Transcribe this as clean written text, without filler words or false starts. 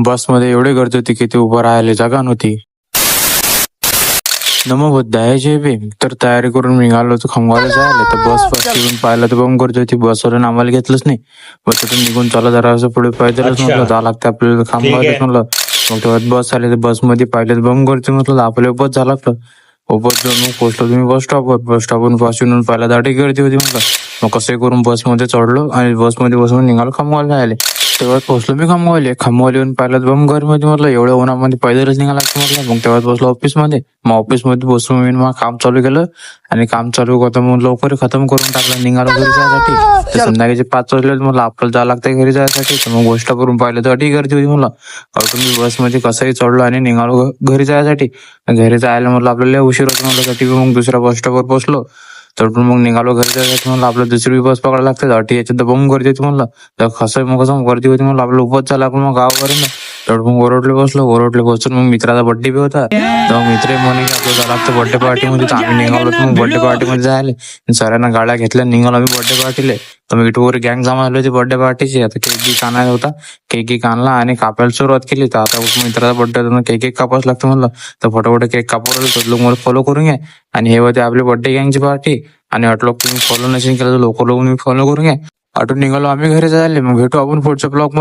बसमध्ये एवढी गर्दी होती की ती उभं राहायला जागा नव्हती. नमो बुद्धाय जय भीम. तर तयारी करून निघालो होतो खामगावला जायला. तर बस फर्स्ट येऊन पाहिलं तर बम गर्दी होती. बसवरून आम्हाला घेतलंच नाही. बसतून निघून चला जरा असं पुढे पैदलच अच्छा. म्हटलं जावं लागतं आपल्याला ठीक खामगावलाच आहे. म्हणलं. मग तेव्हा बस आली तर बसमध्ये पाहिलं तर बम गर्दी म्हटलं आपल्याला बस झाला लागलं. बस जाऊन मग पोहोचलो तुम्ही बस स्टॉपवर. बस स्टॉपवरून पासून पाहिला दाटी गर्दी होती म्हटलं. मग कसंही करून बसमध्ये चढलो आणि बसमध्ये बसून निघालो खामगावला जायला. तेव्हाच पोहोचलो मी खामगावला येऊन पाहिलं बम गर्दीमध्ये म्हटलं एवढ्या उन्हामध्ये पैदलच निघायला लागतं म्हटलं. मग तेव्हाच बसलो ऑफिसमध्ये. मग ऑफिसमध्ये बसून मी मग काम चालू केलं आणि काम चालू करता मग लवकर खतम करून टाकलं. निघालो घरी जायसाठी. तर संध्याकाळचे 5 वाजले म्हटलं आपल्याला जावं लागतं घरी जायसाठी. तर मग गोष्ट करून पाहिलं तर अटी गर्दी होती म्हणलं. मी बसमध्ये कसंही चढलो आणि निघालो घरी जायसाठी. घरी जायला म्हटलं आपल्याला उशीर होतो म्हटलं साठी मग दुसऱ्या बस स्टॉपवर पोहोचलो. चढून मग निघालो घरी जायसाठी म्हणलं आपल्याला दुसरी बस पकडायला लागते. अटी याच्यात तर बम गर्दी होती म्हणलं. तर कसं गर्दी होती म्हणलं आपल्याला उपवास झाला आपण मग गावापर्यंत. तर मग ओरोडले बसून मग मित्राचा बर्थडे बी होता. तेव्हा मित्र म्हणे की आपल्याला जावं लागतं बर्थडे पार्टीमध्ये. तर आम्ही निघालो मग बर्थडे पार्टीमध्ये जायला. सरांना गाड्या घेतल्या निघालो आम्ही बर्थडे पार्टीला. तर मग इटूवर गँग जमा झाली होती बर्थडे पार्टीची. आता केक गिक आणायचा होता. केक आणला आणि कापायला सुरुवात केली. तर आता मित्राचा बर्थडे केक कापावंच लागतं म्हणलं. तर फटाफट केक कापू लोक मला फॉलो करून घ्या. आणि हे होते आपली बर्थडे गँगची पार्टी. आणि लोक तुम्ही फॉलो नसेल केलं तर लोक मी फॉलो करून घ्या. आठवून निघालो आम्ही घरी जायला. मग भेटू आपण पुढच्या ब्लॉग मध्ये.